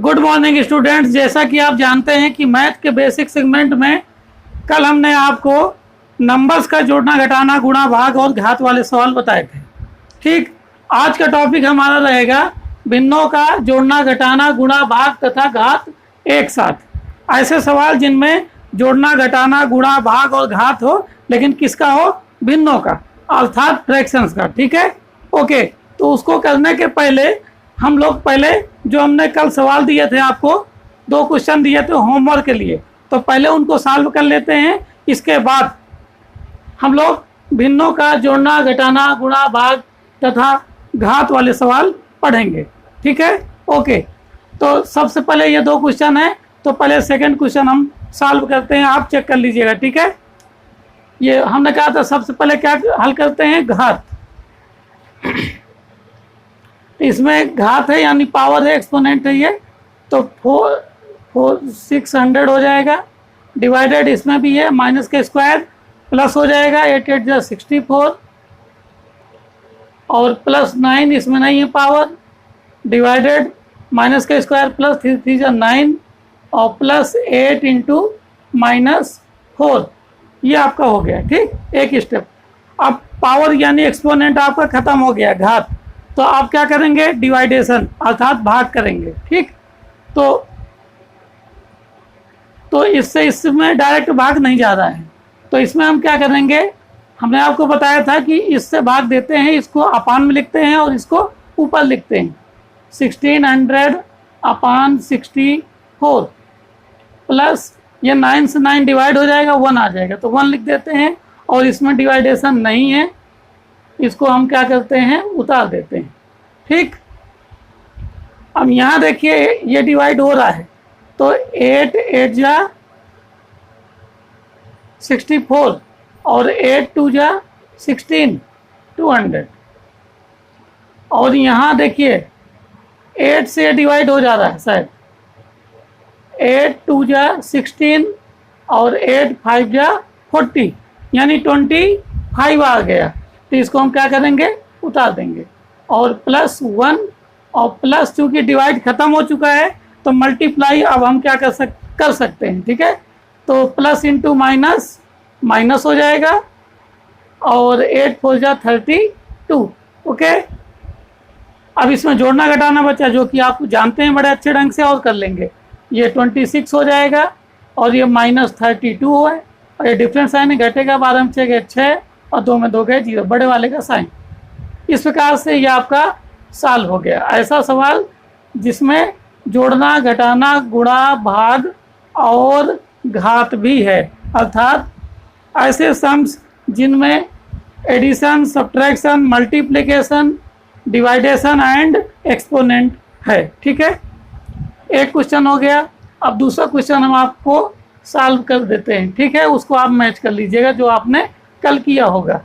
Good morning students. जैसा कि आप जानते हैं कि मैथ के बेसिक सेगमेंट में कल हमने आपको नंबर्स का जोड़ना घटाना गुणा भाग और घात वाले सवाल बताए थे। ठीक, आज का टॉपिक हमारा रहेगा भिन्नों का जोड़ना घटाना गुणा भाग तथा घात एक साथ। ऐसे सवाल जिनमें जोड़ना घटाना गुणा भाग और घात हो, लेकिन किसका हो? भिन्नों का, अर्थात फ्रैक्शंस का। ठीक है, ओके। तो उसको करने के पहले हम लोग जो हमने कल सवाल दिए थे, आपको 2 क्वेश्चन दिए थे होमवर्क के लिए, तो पहले उनको सॉल्व कर लेते हैं। इसके बाद हम लोग भिन्नों का जोड़ना घटाना गुणा भाग तथा घात वाले सवाल पढ़ेंगे। ठीक है, ओके। तो सबसे पहले ये 2 क्वेश्चन हैं, तो पहले सेकंड क्वेश्चन हम सॉल्व करते हैं, आप चेक कर लीजिएगा। ठीक है, ये हमने कहा था सबसे पहले क्या हल करते हैं? घात। इसमें घात है यानी पावर है, एक्सपोनेंट है ये, तो 600 हो जाएगा। डिवाइडेड इसमें भी है माइनस के स्क्वायर प्लस हो जाएगा, 8 8 जा 64 और प्लस 9 इसमें नहीं है पावर। डिवाइडेड माइनस के स्क्वायर प्लस 3 3 जा 9 और प्लस 8 इंटू -4, ये आपका हो गया। ठीक, एक स्टेप। अब पावर यानी एक्सपोनेंट आपका खत्म हो गया, घात। तो आप क्या करेंगे? डिवाइडेशन अर्थात भाग करेंगे। ठीक, तो इसमें डायरेक्ट भाग नहीं जा रहा है, तो इसमें हम क्या करेंगे? हमने आपको बताया था कि इससे भाग देते हैं, इसको अपान में लिखते हैं और इसको ऊपर लिखते हैं। 1600 अपान 64 प्लस ये 9 से 9 डिवाइड हो जाएगा, 1 आ जाएगा, तो 1 लिख देते हैं। और इसमें डिवाइडेशन नहीं है, इसको हम क्या करते हैं? उतार देते हैं। ठीक, अब यहाँ देखिए ये डिवाइड हो रहा है, तो 8 8 जा 64 और 8 2 जा 16, 200। और यहाँ देखिए 8 से डिवाइड हो जा रहा है शायद, 8 2 जा 16 और 8 5 जा 40, यानी 25 आ गया। तो इसको हम क्या करेंगे? उतार देंगे। और प्लस 1 और प्लस, चूंकि डिवाइड खत्म हो चुका है तो मल्टीप्लाई अब हम क्या कर सकते हैं। ठीक है, तो प्लस इंटू माइनस माइनस हो जाएगा और 8 4 जा 32। ओके, अब इसमें जोड़ना घटाना बचा, जो कि आप जानते हैं बड़े अच्छे ढंग से, और कर लेंगे। ये 26 हो जाएगा और ये -32 है, और ये डिफरेंस साइन घटेगा, 12 में 6 गए 6 और 2 में 2 गए 0, बड़े वाले का साइन। इस प्रकार से ये आपका सॉल्व हो गया। ऐसा सवाल जिसमें जोड़ना घटाना गुणा भाग और घात भी है, अर्थात ऐसे सम्स जिनमें addition, subtraction, multiplication, division and exponent है। ठीक है, एक क्वेश्चन हो गया। अब दूसरा क्वेश्चन हम आपको सॉल्व कर देते हैं। ठीक है, उसको आप मैच कर लीजिएगा जो आपने कल किया होगा।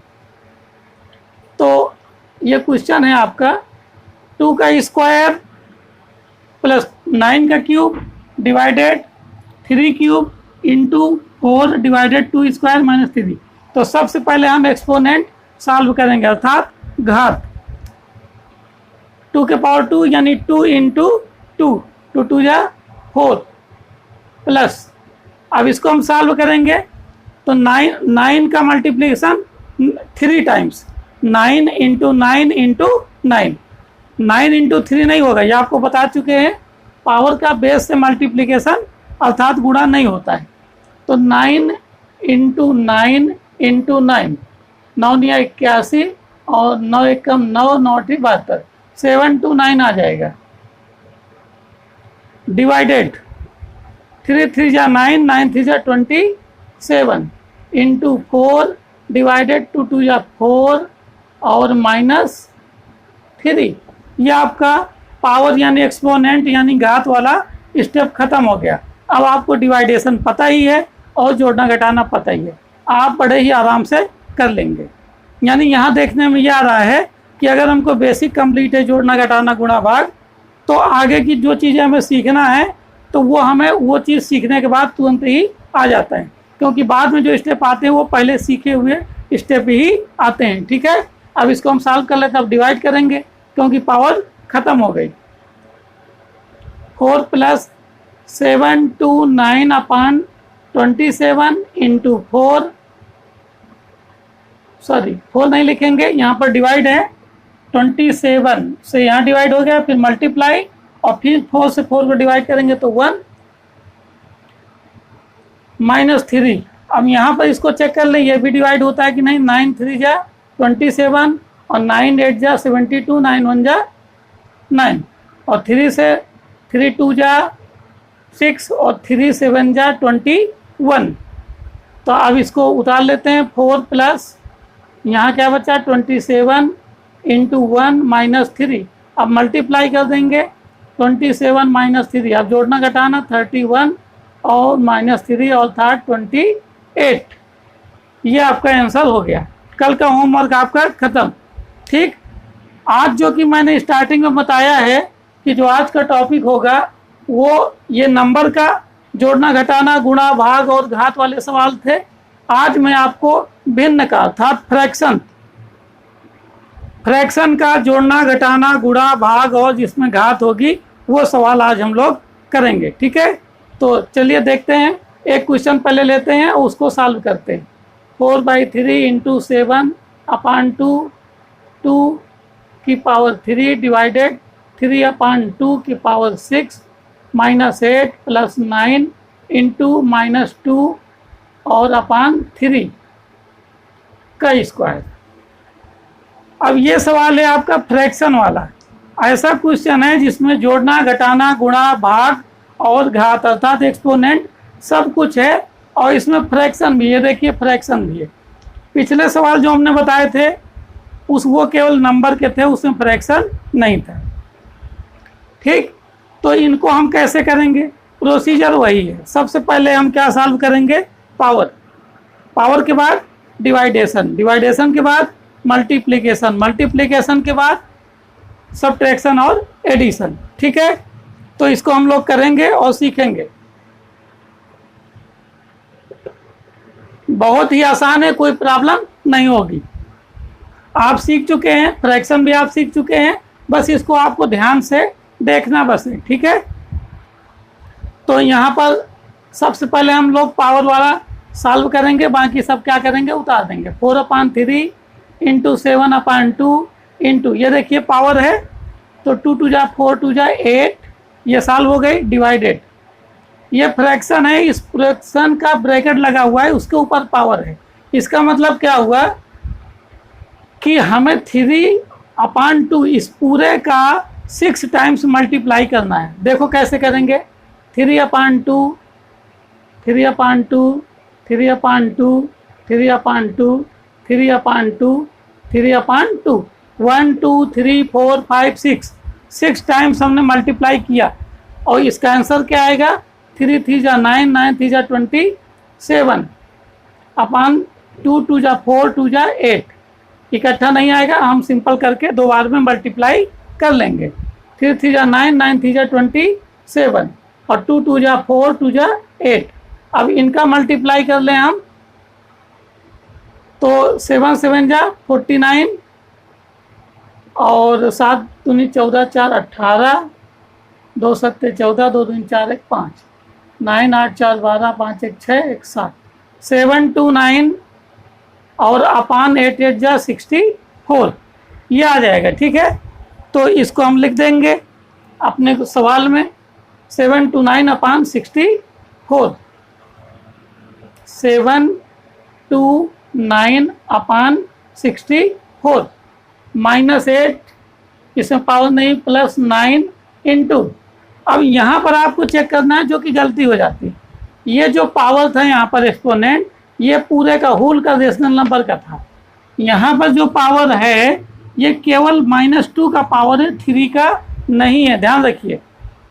तो ये क्वेश्चन है आपका 2 का स्क्वायर प्लस 9 का cube divided 3 cube into 4 divided 2 square minus 3। तो सबसे पहले हम एक्सपोनेंट सॉल्व करेंगे, अर्थात घात। 2 के पावर 2 यानी 2 इंटू 2, 2 2 जा 4 प्लस, अब इसको हम सॉल्व करेंगे तो 9 का multiplication 3 times, 9 into 9 into 9, 9 into 3 नहीं होगा, ये आपको बता चुके हैं। पावर का बेस से मल्टीप्लिकेशन अर्थात गुणा नहीं होता है। तो 9 इंटू 9 इंटू 9, 9 या 81 और 9 एकम 9, 9 72, 729 आ जाएगा। डिवाइडेड 3 3 जा 9, 9 3 जा 27 इंटू 4 डिवाइडेड 2 2 जा 4 और -3। ये आपका पावर यानी एक्सपोनेंट यानी घात वाला स्टेप खत्म हो गया। अब आपको डिवाइडेशन पता ही है और जोड़ना घटाना पता ही है, आप बड़े ही आराम से कर लेंगे। यानी यहाँ देखने में ये आ रहा है कि अगर हमको बेसिक कंप्लीट है जोड़ना घटाना गुणा भाग, तो आगे की जो चीज़ें हमें सीखना है तो वो हमें वो चीज़ सीखने के बाद तुरंत ही आ जाता है, क्योंकि बाद में जो स्टेप आते हैं वो पहले सीखे हुए स्टेप ही आते हैं। ठीक है, अब इसको हम सॉल्व कर लेते हैं। अब डिवाइड करेंगे क्योंकि पावर ख़त्म हो गई। 4 plus 7 to 9 upon 27 into 4, sorry 4 नहीं लिखेंगे, यहाँ पर डिवाइड है, 27 से यहाँ डिवाइड हो गया, फिर मल्टीप्लाई और फिर 4 से 4 को डिवाइड करेंगे तो 1 माइनस 3। अब यहाँ पर इसको चेक कर लें, ये भी डिवाइड होता है कि नहीं। 9 3 जा 27 और 9 8 जा 72, 9 1 जा 9 और 3 से 3 2 जा 6 और 3 7 जा 21। तो अब इसको उतार लेते हैं। 4 प्लस यहाँ क्या बचा 27 इंटू 1 माइनस 3। अब मल्टीप्लाई कर देंगे 27 माइनस 3, अब जोड़ना घटाना 31 और माइनस 3 और था 28। ये आपका आंसर हो गया। कल का होमवर्क आपका ख़त्म। ठीक, आज जो कि मैंने स्टार्टिंग में बताया है कि जो आज का टॉपिक होगा वो ये नंबर का जोड़ना घटाना गुणा भाग और घात वाले सवाल थे। आज मैं आपको भिन्न का अर्थात फ्रैक्शन का जोड़ना घटाना गुणा भाग और जिसमें घात होगी वो सवाल आज हम लोग करेंगे। ठीक है, तो चलिए देखते हैं। एक क्वेश्चन पहले लेते हैं और उसको सॉल्व करते हैं। 4/3 इंटू 7 अपान 2 की पावर 3 डिवाइडेड 3 अपान 2 की power 6 minus 8 plus 9 into minus 2 और अपान 3 का स्क्वायर। अब ये सवाल है आपका फ्रैक्शन वाला। ऐसा क्वेश्चन है जिसमें जोड़ना घटाना गुणा भाग और घात अर्थात एक्सपोनेंट सब कुछ है और इसमें फ्रैक्शन भी है। देखिए फ्रैक्शन भी है। पिछले सवाल जो हमने बताए थे वो केवल नंबर के थे, उसमें फ्रैक्शन नहीं था। ठीक, तो इनको हम कैसे करेंगे? प्रोसीजर वही है। सबसे पहले हम क्या सॉल्व करेंगे? पावर के बाद डिवाइडेशन के बाद मल्टीप्लिकेशन के बाद सब्ट्रैक्शन और एडिशन। ठीक है, तो इसको हम लोग करेंगे और सीखेंगे। बहुत ही आसान है, कोई प्रॉब्लम नहीं होगी। आप सीख चुके हैं, फ्रैक्शन भी आप सीख चुके हैं, बस इसको आपको ध्यान से देखना बस है। ठीक है, तो यहाँ पर सबसे पहले हम लोग पावर वाला सॉल्व करेंगे, बाकी सब क्या करेंगे उतार देंगे। 4/3 इंटू 7/2 इंटू ये देखिए पावर है तो 2 2 जा 4 2 जा 8, ये सॉल्व हो गई। डिवाइडेड ये फ्रैक्शन है, इस फ्रैक्शन का ब्रैकेट लगा हुआ है, उसके ऊपर पावर है। इसका मतलब क्या हुआ कि हमें 3/2 इस पूरे का 6 टाइम्स मल्टीप्लाई करना है। देखो कैसे करेंगे। 3/2 3/2 3/2 3/2 3/2 3/2 1 2 3 4 5 6 टाइम्स हमने मल्टीप्लाई किया और इसका आंसर क्या आएगा? 3 3 जा 9 9 3 जा 27 अपान 2 2 जा 4 2 जा 8। इकट्ठा नहीं आएगा, हम सिंपल करके दो बार में मल्टीप्लाई कर लेंगे। 3 3 जा 9 9 3 जा 27 और 2 2 जा 4 2 जा 8। अब इनका मल्टीप्लाई कर लें हम तो 7 7 जा 49 और 7 दूनी 14 4 18 2 7 14 2 दूनी 4 1 5 9 8 4 12 5 1 6 1 7 7 2 9 और अपान 8 8 जा 64 ये आ जाएगा। ठीक है, तो इसको हम लिख देंगे अपने सवाल में 7 2 9 अपान 64 7 2 9 अपान 64 माइनस 8 इसमें पावर नहीं प्लस 9 इंटू। अब यहाँ पर आपको चेक करना है जो कि गलती हो जाती है। ये जो पावर था यहाँ पर एक्सपोनेंट, ये पूरे का होल का रेशनल नंबर का था। यहाँ पर जो पावर है ये केवल -2 का पावर है, 3 का नहीं है। ध्यान रखिए,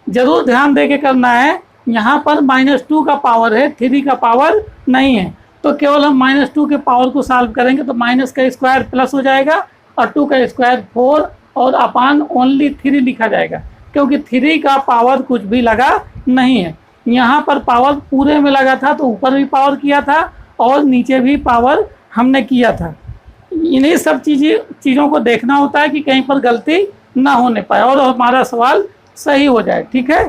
जरूर ध्यान दे के करना है। यहाँ पर -2 का पावर है, 3 का पावर नहीं है। तो केवल हम -2 के पावर को सॉल्व करेंगे तो माइनस का स्क्वायर प्लस हो जाएगा और 2 का स्क्वायर 4 और अपान ओनली 3 लिखा जाएगा क्योंकि 3 का पावर कुछ भी लगा नहीं है। यहाँ पर पावर पूरे में लगा था तो ऊपर भी पावर किया था और नीचे भी पावर हमने किया था। इन्हीं सब चीज़ों को देखना होता है कि कहीं पर गलती ना होने पाए और हमारा सवाल सही हो जाए। ठीक है,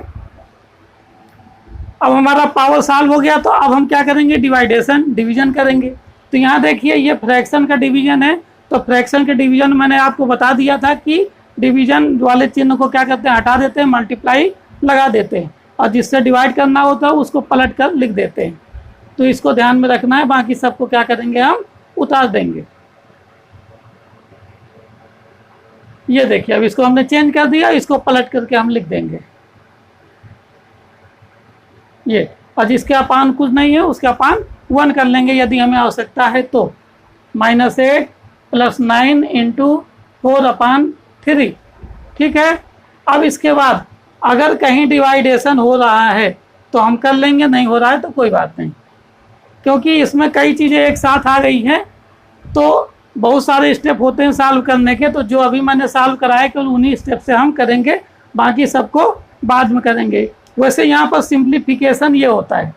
अब हमारा पावर सॉल्व हो गया, तो अब हम क्या करेंगे, डिवीजन करेंगे। तो यहाँ देखिए ये फ्रैक्शन का डिवीजन है, तो फ्रैक्शन के डिवीजन मैंने आपको बता दिया था कि डिवीजन वाले चिन्ह को क्या करते हैं, हटा देते हैं, मल्टीप्लाई लगा देते हैं, और जिससे डिवाइड करना होता है उसको पलट कर लिख देते हैं। तो इसको ध्यान में रखना है, बाकी सबको क्या करेंगे, हम उतार देंगे। ये देखिए अब इसको हमने चेंज कर दिया, इसको पलट करके हम लिख देंगे ये, और जिसके अपान कुछ नहीं है उसके अपान 1 कर लेंगे यदि हमें आवश्यकता है तो। -8 + 9 × 4/3, ठीक है। अब इसके बाद अगर कहीं डिवाइडेशन हो रहा है तो हम कर लेंगे, नहीं हो रहा है तो कोई बात नहीं, क्योंकि इसमें कई चीज़ें एक साथ आ गई हैं, तो बहुत सारे स्टेप होते हैं सॉल्व करने के। तो जो अभी मैंने सॉल्व कराया केवल उन्हीं स्टेप से हम करेंगे, बाकी सबको बाद में करेंगे। वैसे यहाँ पर सिंप्लीफिकेशन ये होता है,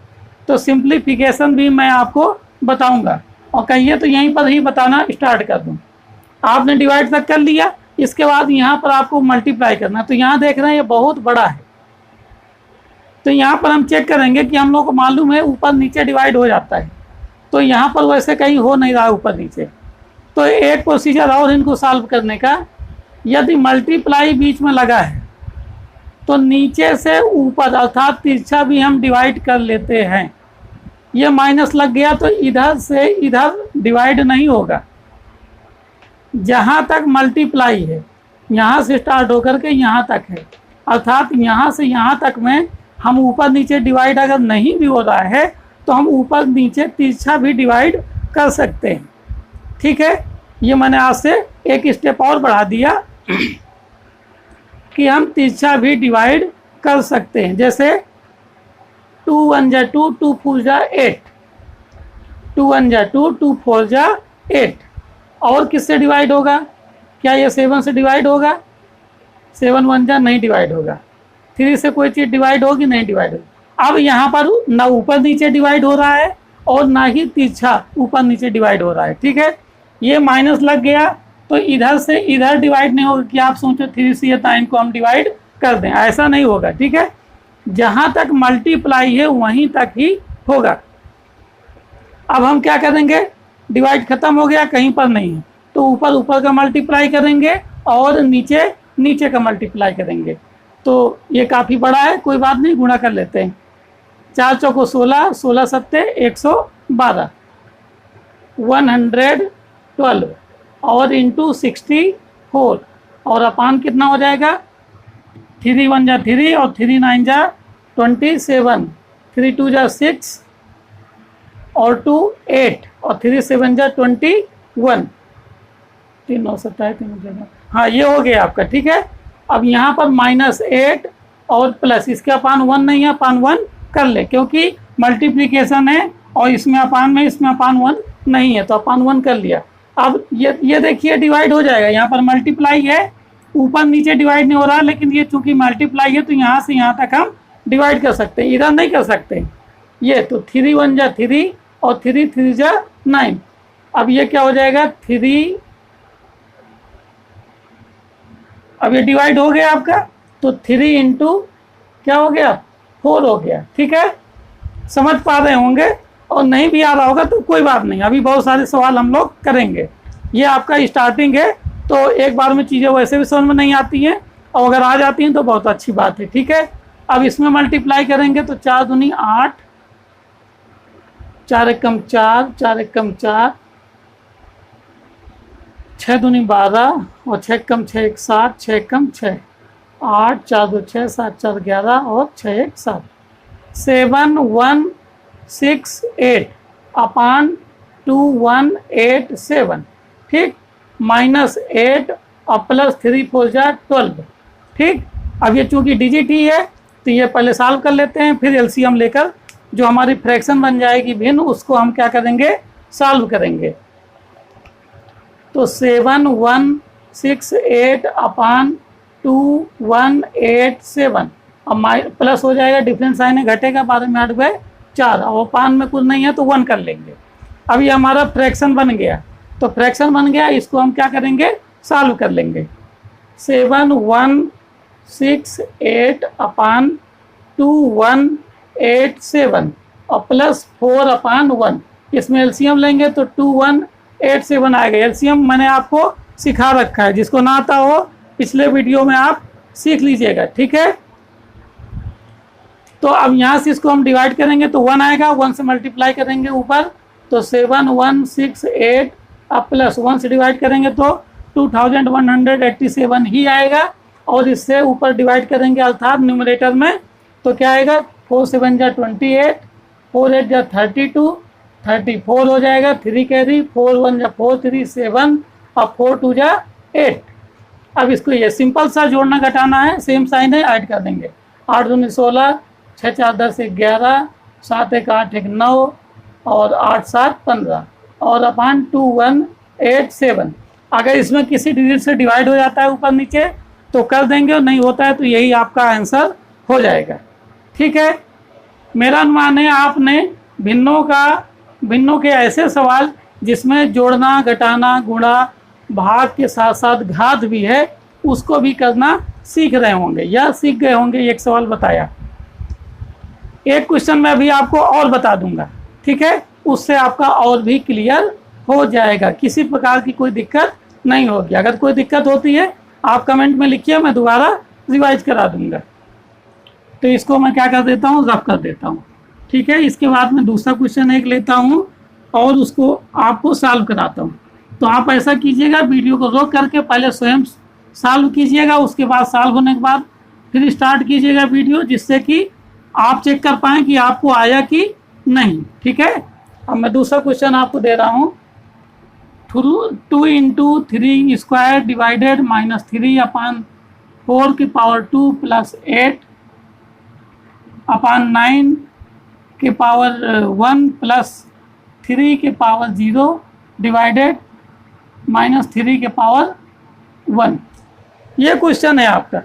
तो सिंप्लीफिकेशन भी मैं आपको बताऊंगा, और कहिए तो यहीं पर ही बताना स्टार्ट कर दूं। आपने डिवाइड तक कर लिया, इसके बाद यहाँ पर आपको मल्टीप्लाई करना। तो यहाँ देख रहे हैं ये बहुत बड़ा है, तो यहाँ पर हम चेक करेंगे कि हम लोग को मालूम है ऊपर नीचे डिवाइड हो जाता है, तो यहाँ पर वैसे कहीं हो नहीं रहा ऊपर नीचे। तो एक प्रोसीजर और इनको सॉल्व करने का, यदि मल्टीप्लाई बीच में लगा है तो नीचे से ऊपर अर्थात तिरछा भी हम डिवाइड कर लेते हैं। ये माइनस लग गया तो इधर से इधर डिवाइड नहीं होगा, जहाँ तक मल्टीप्लाई है यहाँ से स्टार्ट होकर के यहाँ तक है, अर्थात यहाँ से यहाँ तक में हम ऊपर नीचे डिवाइड अगर नहीं भी हो रहा है तो हम ऊपर नीचे तिरछा भी डिवाइड कर सकते हैं, ठीक है। ये मैंने आज से एक स्टेप और बढ़ा दिया कि हम तिरछा भी डिवाइड कर सकते हैं। जैसे 2 1 जा 2, 2 4 जा 8, 2 1 जा 2, 2 4 जा 8। और किससे डिवाइड होगा, क्या ये 7 से डिवाइड होगा, 7 1 जा नहीं डिवाइड होगा। 3 से कोई चीज़ डिवाइड होगी, नहीं डिवाइड होगी। अब यहाँ पर ना ऊपर नीचे डिवाइड हो रहा है और ना ही तिरछा ऊपर नीचे डिवाइड हो रहा है, ठीक है। ये माइनस लग गया तो इधर से इधर डिवाइड नहीं होगा कि आप सोचो 3 से या 9 को हम डिवाइड कर दें, ऐसा नहीं होगा, ठीक है। जहाँ तक मल्टीप्लाई है वहीं तक ही होगा। अब हम क्या करेंगे, डिवाइड खत्म हो गया, कहीं पर नहीं है, तो ऊपर ऊपर का मल्टीप्लाई करेंगे और नीचे नीचे का मल्टीप्लाई करेंगे। तो ये काफ़ी बड़ा है, कोई बात नहीं, गुणा कर लेते हैं। 4 चौको 16, 16 सत्ते 112, 112 और इंटू 64, और अपान कितना हो जाएगा, 3 1 जा 3 और 3 9 जा 27, 3 2 जा 6 और 2 8 और 3 7 जा 21, 3 9 27 3, हाँ ये हो गया आपका, ठीक है। अब यहाँ पर -8 और प्लस, इसके अपान 1 नहीं है, अपान 1 कर ले, क्योंकि मल्टीप्लिकेशन है और इसमें अपान में, इसमें अपान 1 नहीं है, तो अपान 1 कर लिया। अब ये देखिए डिवाइड हो जाएगा, यहाँ पर मल्टीप्लाई है, ऊपर नीचे डिवाइड नहीं हो रहा, लेकिन ये चूंकि मल्टीप्लाई है तो यहाँ से यहाँ तक हम डिवाइड कर सकते हैं, इधर नहीं कर सकते। ये तो 3 1 जा 3 और 3 3 जा 9। अब ये क्या हो जाएगा, 3, अब ये डिवाइड हो गया आपका, तो 3 इंटू क्या हो गया, 4 हो गया, ठीक है। समझ पा रहे होंगे, और नहीं भी आ रहा होगा तो कोई बात नहीं, अभी बहुत सारे सवाल हम लोग करेंगे। ये आपका स्टार्टिंग है, तो एक बार में चीज़ें वैसे भी समझ में नहीं आती हैं, और अगर आ जाती हैं तो बहुत अच्छी बात है, ठीक है। अब इसमें मल्टीप्लाई करेंगे तो 4 दूनी 8, 4 एकम 4, 4 एकम 4, 6 दूनी 12 और 6 एकम 6 1 7, 6 एकम 6, 8 4 2 6, 7 4 11 और 6 1 7, 7 1 6 8 अपान 2 1 8 7, ठीक। -8 और प्लस 3 4 जा 12, ठीक। अब ये चूंकि डिजिट ही है तो ये पहले सॉल्व कर लेते हैं, फिर एलसीएम लेकर जो हमारी फ्रैक्शन बन जाएगी भिन्न, उसको हम क्या करेंगे, सॉल्व करेंगे। तो 7 1 6 8 अपान 2 1 8 7, अब प्लस हो जाएगा, डिफरेंस साइन है, घटेगा, 12 में 8 गए 4, और अपान में कुछ नहीं है तो 1 कर लेंगे। अब ये हमारा फ्रैक्शन बन गया, तो फ्रैक्शन बन गया, इसको हम क्या करेंगे, सॉल्व कर लेंगे। 7 1 6 8 अपान 2 1 8 7 और प्लस 4/1। इसमें एलसीएम लेंगे तो 2187 आएगा। एलसीएम मैंने आपको सिखा रखा है, जिसको ना आता हो पिछले वीडियो में आप सीख लीजिएगा, ठीक है। तो अब यहाँ से इसको हम डिवाइड करेंगे तो 1 आएगा, 1 से मल्टीप्लाई करेंगे ऊपर तो 7168 अब प्लस 1 से डिवाइड करेंगे तो 2187 ही आएगा। और इससे ऊपर डिवाइड करेंगे अर्थात न्यूमरेटर में तो क्या आएगा, 4 7 जा 28, 4 8 जा 32, 34 हो जाएगा, 3 कैरी, 4 1 जा 4 3 7 और 4 2 जा 8। अब इसको ये सिंपल सा जोड़ना घटाना है, सेम साइन है, ऐड कर देंगे। 8 दूनी 16, 6 4 10 11, 7 1 8 1 9 और 8 7 15 और अपान 2187। अगर इसमें किसी डिजिट से डिवाइड हो जाता है ऊपर नीचे तो कर देंगे, और नहीं होता है तो यही आपका आंसर हो जाएगा, ठीक है। मेरा अनुमान है आपने भिन्नों के ऐसे सवाल जिसमें जोड़ना घटाना गुणा भाग के साथ साथ घात भी है उसको भी करना सीख रहे होंगे या सीख गए होंगे। एक सवाल बताया, एक क्वेश्चन मैं अभी आपको और बता दूंगा, ठीक है, उससे आपका और भी क्लियर हो जाएगा, किसी प्रकार की कोई दिक्कत नहीं होगी। अगर कोई दिक्कत होती है आप कमेंट में लिखिए, मैं दोबारा रिवाइज करा दूंगा। तो इसको मैं क्या कर देता हूँ, रफ कर देता हूँ, ठीक है। इसके बाद मैं दूसरा क्वेश्चन एक लेता हूँ और उसको आपको सॉल्व कराता हूँ। तो आप ऐसा कीजिएगा, वीडियो को रोक करके पहले स्वयं सॉल्व कीजिएगा, उसके बाद सॉल्व होने के बाद फिर स्टार्ट कीजिएगा वीडियो, जिससे कि आप चेक कर पाएँ कि आपको आया कि नहीं, ठीक है। अब मैं दूसरा क्वेश्चन आपको दे रहा हूँ। 2 × 3 स्क्वायर डिवाइडेड -3/4 की पावर 2 प्लस 8/9 की पावर 1 प्लस 3 की पावर 0 डिवाइडेड -3 की पावर 1। ये क्वेश्चन है आपका।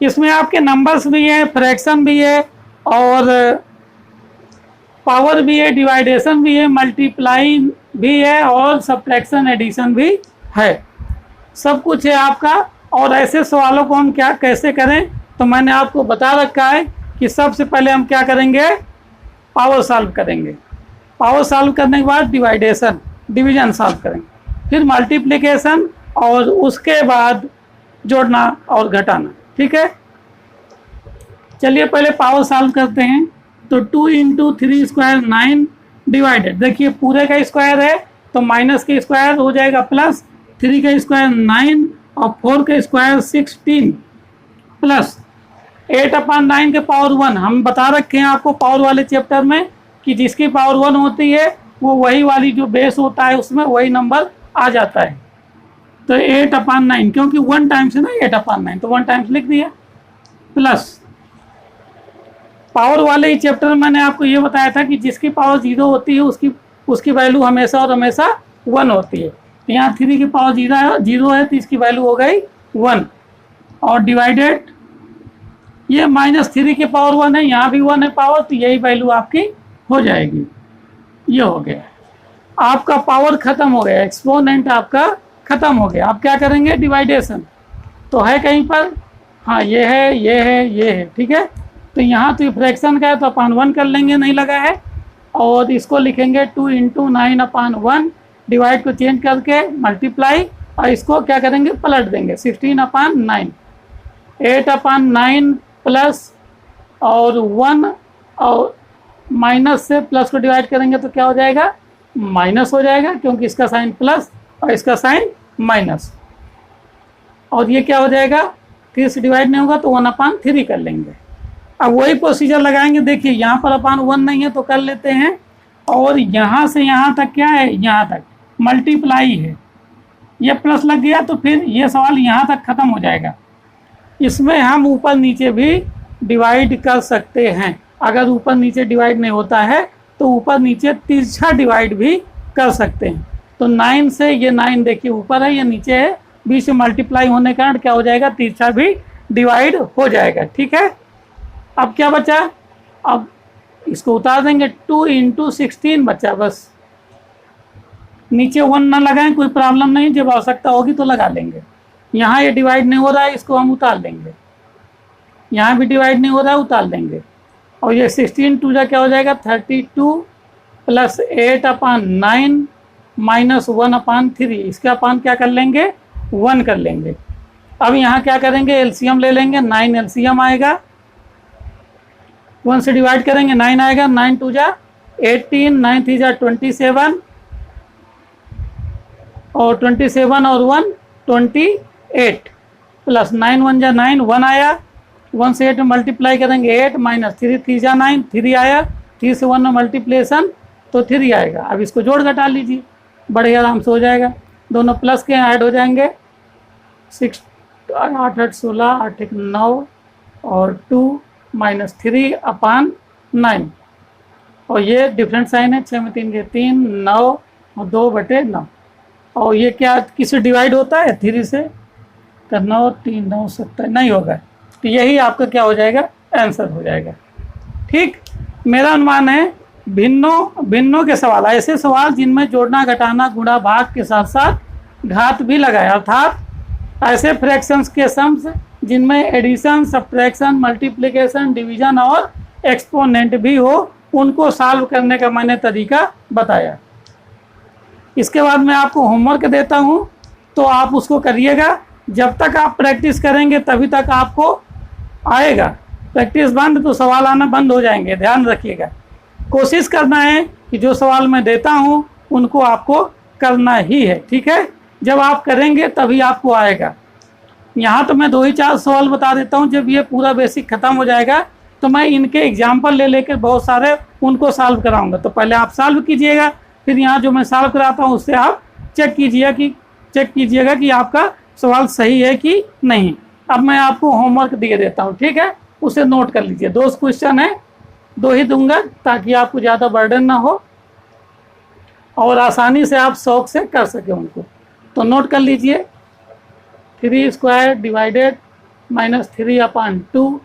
इसमें आपके नंबर्स भी है, फ्रैक्शन भी है और पावर भी है, डिवाइडेशन भी है, मल्टीप्लाई भी है और सब्ट्रैक्शन एडिशन भी है, सब कुछ है आपका। और ऐसे सवालों को हम क्या कैसे करें तो मैंने आपको बता रखा है कि सबसे पहले हम क्या करेंगे, पावर सॉल्व करेंगे। पावर सॉल्व करने के बाद डिवीजन सॉल्व करेंगे, फिर मल्टीप्लिकेशन और उसके बाद जोड़ना और घटाना, ठीक है। चलिए पहले पावर सॉल्व करते हैं। तो 2 × 3 स्क्वायर 9 डिवाइडेड, देखिए पूरे का स्क्वायर है तो माइनस के स्क्वायर हो जाएगा प्लस 3 का स्क्वायर 9 और 4 का स्क्वायर 16 प्लस 8/9 के पावर 1। हम बता रखे हैं आपको पावर वाले चैप्टर में कि जिसकी पावर 1 होती है वो वही वाली जो बेस होता है उसमें वही नंबर आ जाता है। तो 8/9 क्योंकि 1 टाइम्स है ना 8/9 तो 1 टाइम्स लिख दिया, प्लस पावर वाले ही चैप्टर में मैंने आपको ये बताया था कि जिसकी पावर 0 होती है उसकी वैल्यू हमेशा और हमेशा 1 होती है। तो यहाँ 3 की पावर 0 है तो इसकी वैल्यू हो गई 1 और डिवाइडेड ये -3 की पावर 1 है, यहाँ भी 1 है पावर, तो यही वैल्यू आपकी हो जाएगी। ये हो गया आपका पावर खत्म हो गया, एक्सपोनेंट आपका खत्म हो गया। आप क्या करेंगे, डिवाइडेशन तो है कहीं पर, हाँ ये है ये है ये है, ठीक है। तो यहाँ तो फ्रैक्शन का है तो अपन 1 कर लेंगे, नहीं लगा है, और इसको लिखेंगे 2 × 9/1 डिवाइड को चेंज करके मल्टीप्लाई और इसको क्या करेंगे पलट देंगे 16/9 8/9 प्लस और 1 और माइनस से प्लस को डिवाइड करेंगे तो क्या हो जाएगा, माइनस हो जाएगा क्योंकि इसका साइन प्लस और इसका साइन माइनस, और ये क्या हो जाएगा 3 से डिवाइड नहीं होगा तो 1/3 कर लेंगे। अब वही प्रोसीजर लगाएंगे, देखिए यहाँ पर /1 नहीं है तो कर लेते हैं, और यहाँ से यहाँ तक क्या है, यहाँ तक मल्टीप्लाई है, ये प्लस लग गया तो फिर ये सवाल यहाँ तक ख़त्म हो जाएगा। इसमें हम ऊपर नीचे भी डिवाइड कर सकते हैं, अगर ऊपर नीचे डिवाइड नहीं होता है तो ऊपर नीचे तिरछा डिवाइड भी कर सकते हैं। तो 9 से ये 9 देखिए ऊपर है ये नीचे है, बीच से मल्टीप्लाई होने के कारण क्या हो जाएगा, तिरछा भी डिवाइड हो जाएगा, ठीक है। अब क्या बचा, अब इसको उतार देंगे 2 × 16 बचा, बस नीचे 1 ना लगाएं कोई प्रॉब्लम नहीं, जब आवश्यकता होगी तो लगा लेंगे। यहाँ ये डिवाइड नहीं हो रहा है इसको हम उतार लेंगे, यहाँ भी डिवाइड नहीं हो रहा है उतार लेंगे, और ये 16 टू जा क्या हो जाएगा 32 प्लस 8/9 माइनस 1/3, इसका अपान क्या कर लेंगे 1 कर लेंगे। अब यहाँ क्या करेंगे एलसीएम ले लेंगे, 9 एलसीएम आएगा, 1 से डिवाइड करेंगे 9 आएगा, 9 टू जा 18, 9 3 जा 27 और 27 और 1 28 प्लस 9 1 जा 9 1 आया, 1 से 8 में मल्टीप्लाई करेंगे 8 माइनस 3 3 जा 9 3 आया, 3 से 1 में मल्टीप्लेशन तो 3 आएगा। अब इसको जोड़ घटा लीजिए, बड़े आराम से हो जाएगा, दोनों प्लस के ऐड हो जाएंगे। 6 8 8 16 8 1 9 और 2 माइनस 3/9 और ये डिफरेंट साइन है, 6 में 3 के 3 9 और 2/9 और ये क्या किससे डिवाइड होता है 3 से, तो 9 3 9 70 नहीं होगा, तो यही आपका क्या हो जाएगा आंसर हो जाएगा। ठीक, मेरा अनुमान है भिन्नों के सवाल, ऐसे सवाल जिनमें जोड़ना घटाना गुणा भाग के साथ साथ घात भी लगाए, अर्थात ऐसे फ्रैक्शंस के सम्स जिनमें एडिशन सब्ट्रैक्शन मल्टीप्लिकेशन डिवीजन और एक्सपोनेंट भी हो, उनको सॉल्व करने का मैंने तरीका बताया। इसके बाद मैं आपको होमवर्क देता हूं, तो आप उसको करिएगा, जब तक आप प्रैक्टिस करेंगे तभी तक आपको आएगा, प्रैक्टिस बंद तो सवाल आना बंद हो जाएंगे, ध्यान रखिएगा। कोशिश करना है कि जो सवाल मैं देता हूं उनको आपको करना ही है, ठीक है, जब आप करेंगे तभी आपको आएगा। यहाँ तो मैं 2 ही 4 सवाल बता देता हूँ, जब ये पूरा बेसिक ख़त्म हो जाएगा तो मैं इनके एग्जाम्पल ले लेकर बहुत सारे उनको सॉल्व कराऊंगा। तो पहले आप सॉल्व कीजिएगा, फिर यहाँ जो मैं सॉल्व कराता हूँ उससे आप चेक कीजिएगा कि आपका सवाल सही है कि नहीं। अब मैं आपको होमवर्क दिए देता हूँ, ठीक है, उसे नोट कर लीजिए। 2 क्वेश्चन है, 2 ही दूंगा ताकि आपको ज़्यादा बर्डन ना हो और आसानी से आप शौक से कर सकें उनको। तो नोट कर लीजिए, 3 square divided minus 3/2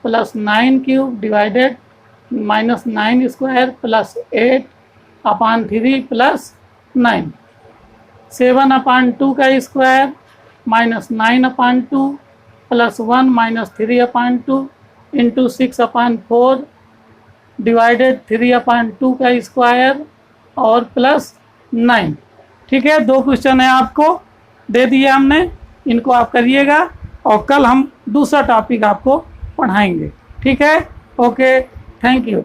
plus 9 cube divided minus 9 square plus 8/3 plus 9, 7/2 का square minus 9/2 plus 1 minus 3/2 into 6/4 divided 3/2 का स्क्वायर और प्लस 9। ठीक है, 2 क्वेश्चन है आपको दे दिए हमने, इनको आप करिएगा और कल हम दूसरा टॉपिक आपको पढ़ाएंगे। ठीक है, ओके, थैंक यू।